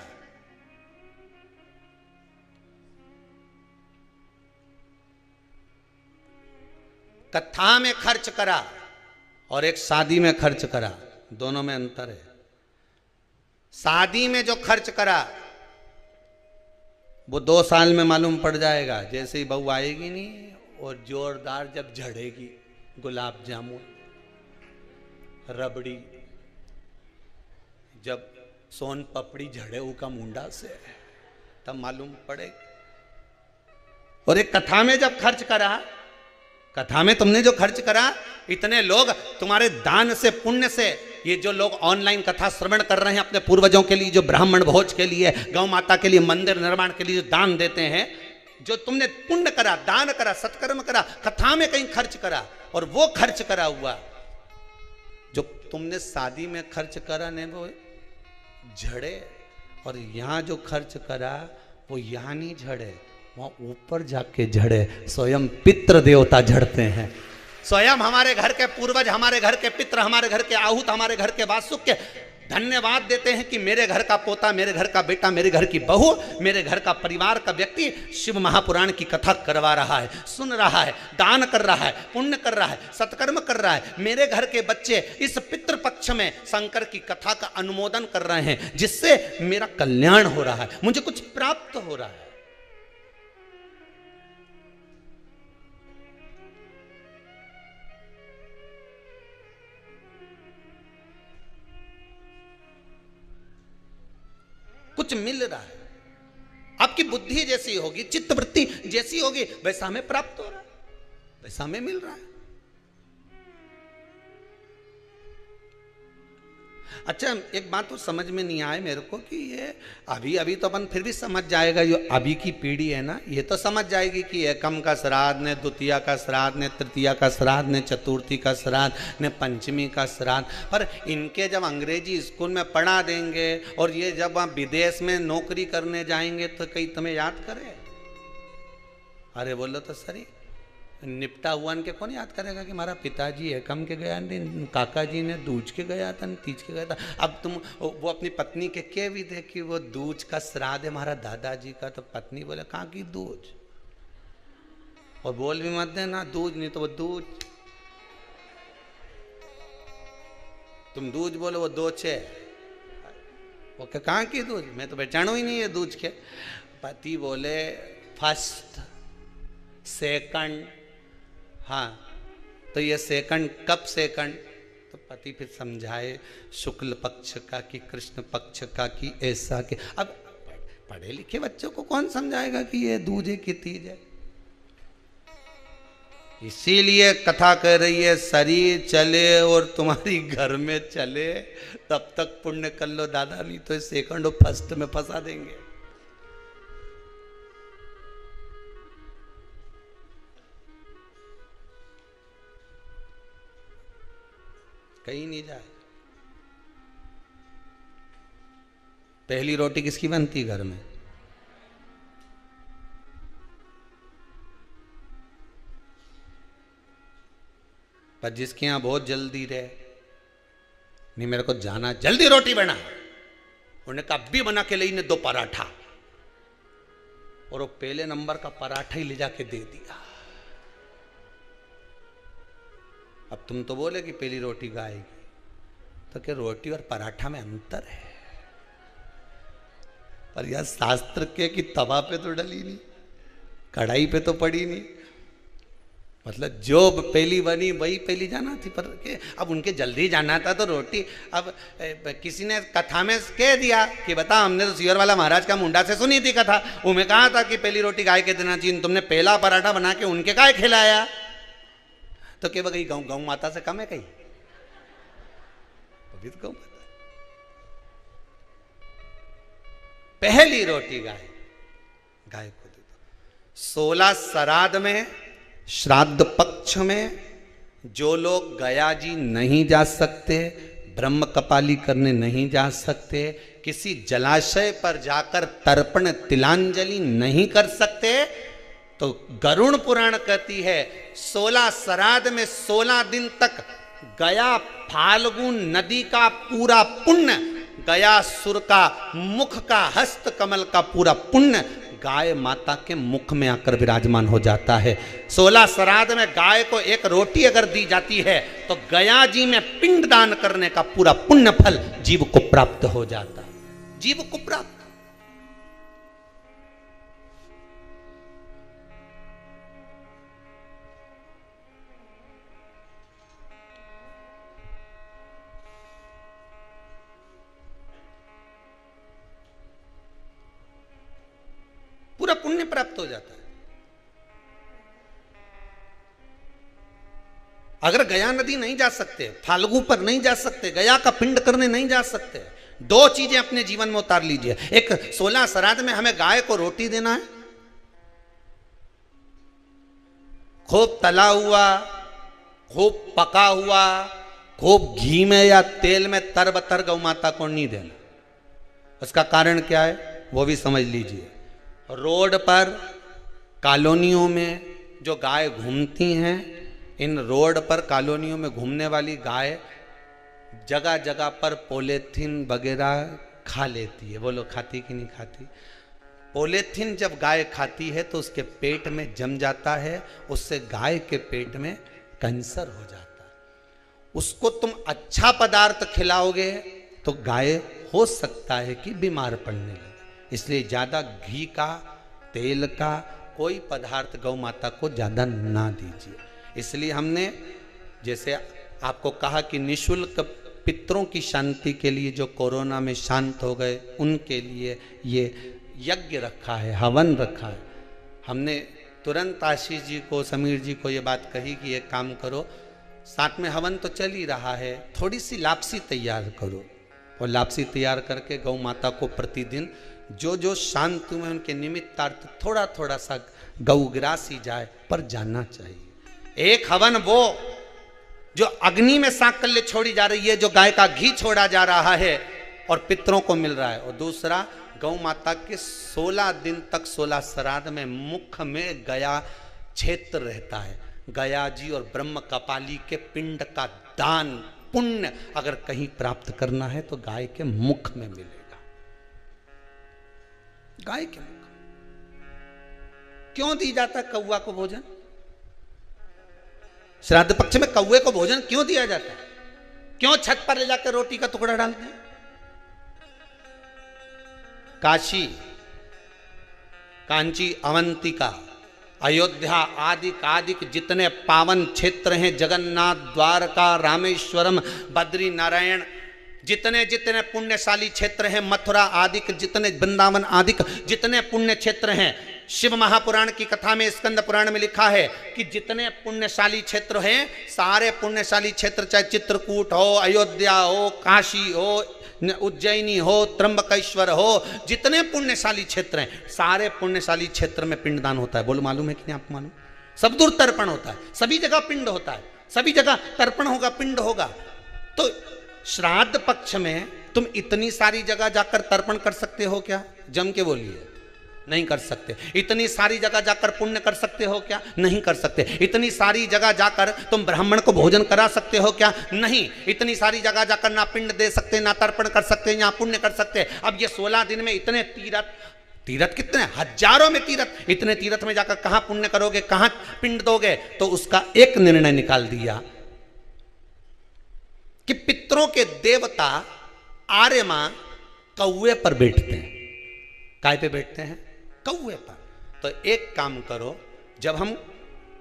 कथा में खर्च करा और एक शादी में खर्च करा, दोनों में अंतर है। शादी में जो खर्च करा वो 2 साल में मालूम पड़ जाएगा, जैसे ही बहू आएगी नहीं और जोरदार जब झड़ेगी, गुलाब जामुन, रबड़ी, जब सोन पपड़ी झड़े का मुंडा से, तब मालूम पड़ेगा। और एक कथा में जब खर्च करा, कथा में तुमने जो खर्च करा, इतने लोग तुम्हारे दान से, पुण्य से, ये जो लोग ऑनलाइन कथा श्रवण कर रहे हैं अपने पूर्वजों के लिए, जो ब्राह्मण भोज के लिए, गौ माता के लिए, मंदिर निर्माण के लिए जो दान देते हैं, जो तुमने पुण्य करा, दान करा, सत्कर्म करा, कथा में कहीं खर्च करा, और वो खर्च करा हुआ तुमने शादी में खर्च करा ने वो झड़े, और यहाँ जो खर्च करा वो यहाँ नहीं झड़े, वहाँ ऊपर जाके झड़े। स्वयं पितृ देवता झड़ते हैं, स्वयं हमारे घर के पूर्वज, हमारे घर के पितृ, हमारे घर के आहूत, हमारे घर के वासुक के धन्यवाद देते हैं कि मेरे घर का पोता, मेरे घर का बेटा, मेरे घर की बहू, मेरे घर का परिवार का व्यक्ति शिव महापुराण की कथा करवा रहा है, सुन रहा है, दान कर रहा है, पुण्य कर रहा है, सत्कर्म कर रहा है। मेरे घर के बच्चे इस पितृपक्ष में शंकर की कथा का अनुमोदन कर रहे हैं, जिससे मेरा कल्याण हो रहा है, मुझे कुछ प्राप्त हो रहा है। कुछ मिल रहा है। आपकी बुद्धि जैसी होगी, चित्तवृत्ति जैसी होगी, वैसा हमें प्राप्त हो रहा है, वैसा हमें मिल रहा है। अच्छा, एक बात तो समझ में नहीं आए मेरे को कि ये अभी तो अपन फिर भी समझ जाएगा, जो अभी की पीढ़ी है ना, ये तो समझ जाएगी कि एकम का श्राद्ध ने, द्वितीया का श्राद्ध ने, तृतीया का श्राद्ध ने, चतुर्थी का श्राद्ध ने, पंचमी का श्राद्ध। पर इनके जब अंग्रेजी स्कूल में पढ़ा देंगे और ये जब आप विदेश में नौकरी करने जाएंगे तो कहीं तुम्हें याद करे? अरे बोलो तो सही, निपटा हुआ इनके कौन याद करेगा कि हमारा पिताजी एकम के गया, काका जी ने दूज के गया था, तीज के गया था। अब तुम वो अपनी पत्नी के कह भी दे कि वो दूज का श्राद्ध है हमारा दादाजी का, तो पत्नी बोले कहाँ की दूज, और बोल भी मत देना दूज, नहीं तो वो दूज, तुम दूज बोलो वो दोचे, वो कहाँ की दूज, मैं तो पहचानू ही नहीं है दूज के। पति बोले फर्स्ट सेकंड, हाँ तो ये सेकंड कब सेकंड, तो पति फिर समझाए शुक्ल पक्ष का कि कृष्ण पक्ष का कि ऐसा कि, अब पढ़े लिखे बच्चों को कौन समझाएगा कि ये दूजे की तीज है। इसीलिए कथा कह रही है शरीर चले और तुम्हारी घर में चले तब तक पुण्य कर लो दादा, नहीं तो सेकंड और फर्स्ट में फंसा देंगे। कहीं नहीं जाए। पहली रोटी किसकी बनती घर में? पर जिसके यहां बहुत जल्दी रहे, नहीं मेरे को जाना, जल्दी रोटी बना, उन्होंने कहा अभी बना के लेने 2 पराठा, और वो पहले नंबर का पराठा ही ले जाके दे दिया। अब तुम तो बोले कि पहली रोटी गाएगी, तो क्या रोटी और पराठा में अंतर है? पर यह शास्त्र के कि तवा पे तो डली नहीं, कढ़ाई पे तो पड़ी नहीं, मतलब जो पहली बनी वही पहली जाना थी। पर के अब उनके जल्दी जाना था तो रोटी, अब किसी ने कथा में कह दिया कि बता हमने तो सियर वाला महाराज का मुंडा से सुनी थी कथा, उन्हें कहा था कि पहली रोटी गाय के देना चाहिए, तुमने पहला पराठा बना के उनके गाय खिलाया, तो क्या कहीं गौ माता से कम है? कहीं अभी तो गौ माता। पहली रोटी गाय को दे दो। 16 श्राद्ध में, श्राद्ध पक्ष में जो लोग गया जी नहीं जा सकते, ब्रह्म कपाली करने नहीं जा सकते, किसी जलाशय पर जाकर तर्पण तिलांजलि नहीं कर सकते, तो गरुड़ पुराण कहती है 16 श्राद्ध में 16 दिन तक गया फाल्गुन नदी का पूरा पुण्य, गया सुर का मुख का हस्त कमल का पूरा पुण्य गाय माता के मुख में आकर विराजमान हो जाता है। 16 श्राद्ध में गाय को एक रोटी अगर दी जाती है तो गया जी में पिंड दान करने का पूरा पुण्य फल जीव को प्राप्त हो जाता है, जीव को प्राप्त। पूरा पुण्य प्राप्त हो जाता है। अगर गया नदी नहीं जा सकते, फाल्गु पर नहीं जा सकते, गया का पिंड करने नहीं जा सकते, 2 चीजें अपने जीवन में उतार लीजिए। एक 16 श्राद्ध में हमें गाय को रोटी देना है, खूब तला हुआ, खूब पका हुआ, खूब घी में या तेल में तरबतर गौ माता को नहीं देना। उसका कारण क्या है वो भी समझ लीजिए। रोड पर कॉलोनियों में जो गाय घूमती हैं, इन रोड पर कॉलोनियों में घूमने वाली गाय जगह जगह पर पॉलीथीन वगैरह खा लेती है। वो लोग खाती कि नहीं खाती? पॉलीथीन जब गाय खाती है तो उसके पेट में जम जाता है, उससे गाय के पेट में कैंसर हो जाता है। उसको तुम अच्छा पदार्थ खिलाओगे तो गाय हो सकता है कि बीमार पड़ने लगे। इसलिए ज़्यादा घी का, तेल का कोई पदार्थ गौ माता को ज़्यादा ना दीजिए। इसलिए हमने जैसे आपको कहा कि निःशुल्क पितरों की शांति के लिए जो कोरोना में शांत हो गए उनके लिए ये यज्ञ रखा है, हवन रखा है। हमने तुरंत आशीष जी को, समीर जी को ये बात कही कि एक काम करो, साथ में हवन तो चल ही रहा है, थोड़ी सी लापसी तैयार करो और लापसी तैयार करके गौ माता को प्रतिदिन जो जो शांत हुए उनके निमित्तार्थ थोड़ा थोड़ा सा गौग्रासी जाए पर जाना चाहिए। एक हवन वो जो अग्नि में सांकल्य छोड़ी जा रही है, जो गाय का घी छोड़ा जा रहा है और पितरों को मिल रहा है, और दूसरा गौ माता के 16 दिन तक 16 श्राद्ध में मुख में गया क्षेत्र रहता है। गया जी और ब्रह्म कपाली के पिंड का दान पुण्य अगर कहीं प्राप्त करना है तो गाय के मुख में मिलेगा। गाय के मुख क्यों दी जाता है कौवा को भोजन? श्राद्ध पक्ष में कौवे को भोजन क्यों दिया जाता है? क्यों छत पर ले जाकर रोटी का टुकड़ा डालते हैं? काशी, कांची, अवंतिका, अयोध्या आदि जितने पावन क्षेत्र हैं, जगन्नाथ, द्वारका, रामेश्वरम, बद्री नारायण, जितने जितने पुण्यशाली क्षेत्र हैं, मथुरा आदि जितने, वृंदावन आदि जितने पुण्य क्षेत्र हैं, शिव महापुराण की कथा में, स्कंद पुराण में लिखा है कि जितने पुण्यशाली क्षेत्र हैं, सारे पुण्यशाली क्षेत्र, चाहे चित्रकूट हो, अयोध्या हो, काशी हो, उज्जैनी हो, त्र्यंबकेश्वर हो, जितने पुण्यशाली क्षेत्र हैं, सारे पुण्यशाली क्षेत्र में पिंडदान होता है। बोलो मालूम है कि नहीं आपको? मालूम? सब दूर तर्पण होता है, सभी जगह पिंड होता है, सभी जगह तर्पण होगा, पिंड होगा। तो श्राद्ध पक्ष में तुम इतनी सारी जगह जाकर तर्पण कर सकते हो क्या? जम के बोलिए, नहीं कर सकते। इतनी सारी जगह जाकर पुण्य कर सकते हो क्या? नहीं कर सकते। इतनी सारी जगह जाकर तुम ब्राह्मण को भोजन करा सकते हो क्या? नहीं। इतनी सारी जगह जाकर ना पिंड दे सकते, ना तर्पण कर सकते, ना पुण्य कर सकते। अब ये 16 दिन में इतने तीर्थ कितने हजारों में तीर्थ, इतने तीर्थ में जाकर कहां पुण्य करोगे, कहां पिंड दोगे? तो उसका एक निर्णय निकाल दिया कि पितरों के देवता आर्यमा कौवे पर बैठते हैं। काय पे बैठते हैं? कौवे पर। तो एक काम करो, जब हम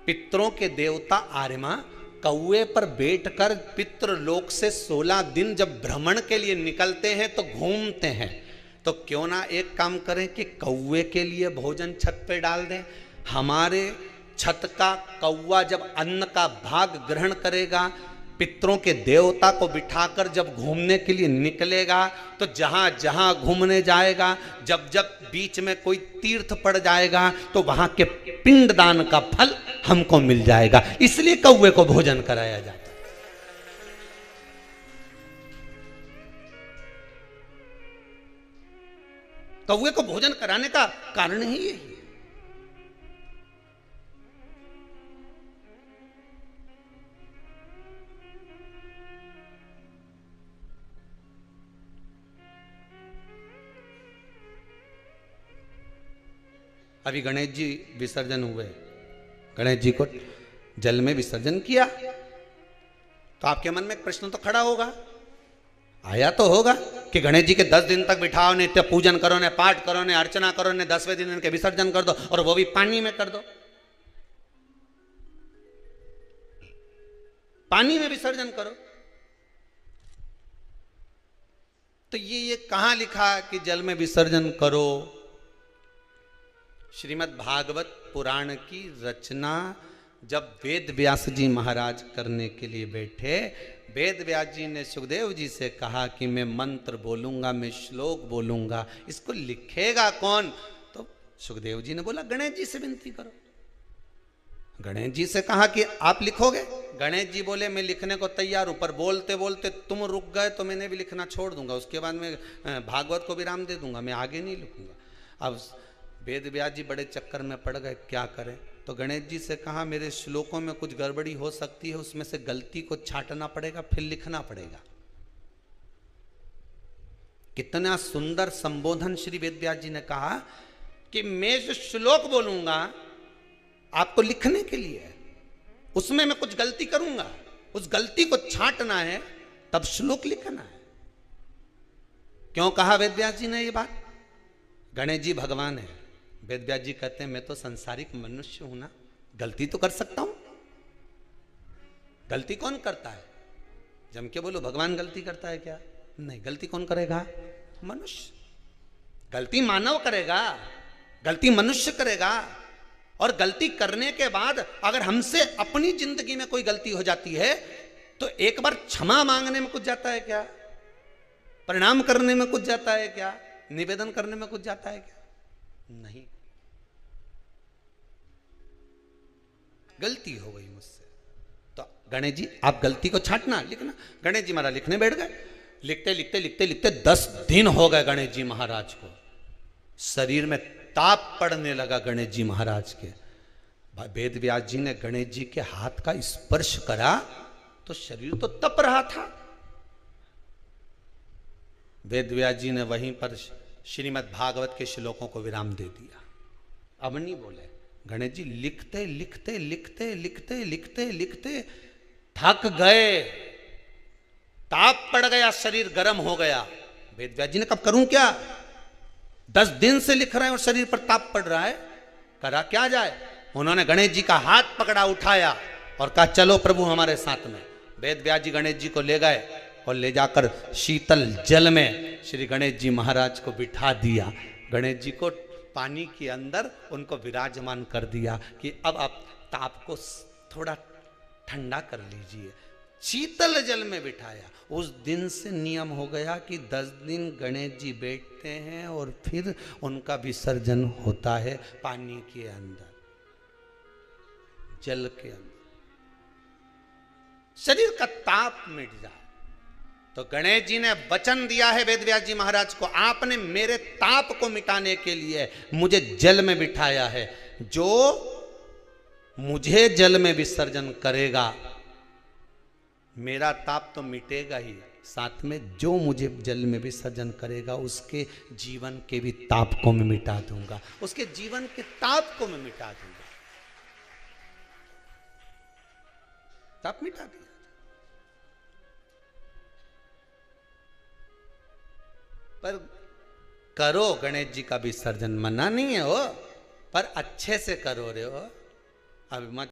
पितरों के देवता आर्यमा कौवे पर बैठकर पितृलोक से 16 दिन जब भ्रमण के लिए निकलते हैं तो घूमते हैं, तो क्यों ना एक काम करें कि कौवे के लिए भोजन छत पे डाल दें। हमारे छत का कौवा जब अन्न का भाग ग्रहण करेगा, पितरों के देवता को बिठाकर जब घूमने के लिए निकलेगा, तो जहां जहां घूमने जाएगा, जब जब बीच में कोई तीर्थ पड़ जाएगा, तो वहां के पिंडदान का फल हमको मिल जाएगा। इसलिए कौवे को भोजन कराया जाता है। कौवे को भोजन कराने का कारण ही यही है। अभी गणेश जी विसर्जन हुए, गणेश जी को जल में विसर्जन किया, तो आपके मन में एक प्रश्न तो खड़ा होगा, आया तो होगा कि गणेश जी के 10 दिन तक बिठाओ, नित्य पूजन करो, ने पाठ करो, ने अर्चना करो, ने 10वें दिन इनके विसर्जन कर दो, और वो भी पानी में कर दो। पानी में विसर्जन करो। तो ये कहां लिखा कि जल में विसर्जन करो? श्रीमद् भागवत पुराण की रचना जब वेद व्यास जी महाराज करने के लिए बैठे, वेद व्यास जी ने सुखदेव जी से कहा कि मैं मंत्र बोलूंगा, मैं श्लोक बोलूंगा, इसको लिखेगा कौन? तो सुखदेव जी ने बोला गणेश जी से विनती करो। गणेश जी से कहा कि आप लिखोगे? गणेश जी बोले मैं लिखने को तैयार हूं, पर बोलते बोलते तुम रुक गए तो मैंने भी लिखना छोड़ दूंगा, उसके बाद मैं भागवत को विराम दे दूंगा, मैं आगे नहीं लिखूंगा। अब वेद व्यास जी बड़े चक्कर में पड़ गए, क्या करें? तो गणेश जी से कहा मेरे श्लोकों में कुछ गड़बड़ी हो सकती है, उसमें से गलती को छांटना पड़ेगा, फिर लिखना पड़ेगा। कितना सुंदर संबोधन श्री वेद व्यास जी ने कहा कि मैं जो श्लोक बोलूंगा आपको लिखने के लिए है, उसमें मैं कुछ गलती करूंगा, उस गलती को छांटना है, तब श्लोक लिखना है। क्यों कहा वेद व्यास जी ने ये बात? गणेश जी भगवान है, वेद व्यास जी कहते हैं मैं तो संसारिक मनुष्य हूं ना, गलती तो कर सकता हूं। गलती कौन करता है? जम के बोलो भगवान गलती करता है क्या? नहीं, गलती कौन करेगा? मनुष्य। गलती मानव करेगा, गलती मनुष्य करेगा। और गलती करने के बाद अगर हमसे अपनी जिंदगी में कोई गलती हो जाती है तो एक बार क्षमा मांगने में कुछ जाता है क्या? प्रणाम करने में कुछ जाता है क्या? निवेदन करने में कुछ जाता है क्या? नहीं। गलती हो गई मुझसे, तो गणेश जी आप गलती को छांटना, लिखना। गणेश जी महाराज लिखने बैठ गए। लिखते लिखते लिखते लिखते 10 दिन हो गए गणेश जी महाराज को। शरीर में ताप पड़ने लगा गणेश जी महाराज के। वेद व्यास जी ने गणेश जी के हाथ का स्पर्श करा तो शरीर तो तप रहा था। वेद व्यास जी ने वहीं पर श्रीमद् भागवत के श्लोकों को विराम दे दिया। अब नहीं बोले। गणेश जी लिखते लिखते लिखते लिखते लिखते लिखते थक गए, ताप पड़ गया, शरीर गर्म हो गया। वेद व्यास जी ने कब करूं क्या? 10 दिन से लिख रहे हैं और शरीर पर ताप पड़ रहा है, करा क्या जाए? उन्होंने गणेश जी का हाथ पकड़ा, उठाया और कहा चलो प्रभु हमारे साथ में। वेद व्यास जी गणेश जी को ले गए और ले जाकर शीतल जल में श्री गणेश जी महाराज को बिठा दिया। गणेश जी को पानी के अंदर उनको विराजमान कर दिया कि अब आप ताप को थोड़ा ठंडा कर लीजिए। शीतल जल में बिठाया। उस दिन से नियम हो गया कि 10 दिन गणेश जी बैठते हैं और फिर उनका विसर्जन होता है पानी के अंदर, जल के अंदर। शरीर का ताप मिट जाए। तो गणेश जी ने वचन दिया है वेद व्यास जी महाराज को, आपने मेरे ताप को मिटाने के लिए मुझे जल में बिठाया है। जो मुझे जल में विसर्जन करेगा मेरा ताप तो मिटेगा ही, साथ में जो मुझे जल में विसर्जन करेगा उसके जीवन के भी ताप को मैं मिटा दूंगा, उसके जीवन के ताप को मैं मिटा दूंगा। ताप मिटा दिया। पर करो गणेश जी का विसर्जन, मना नहीं है हो, पर अच्छे से करो रे हो। अब मत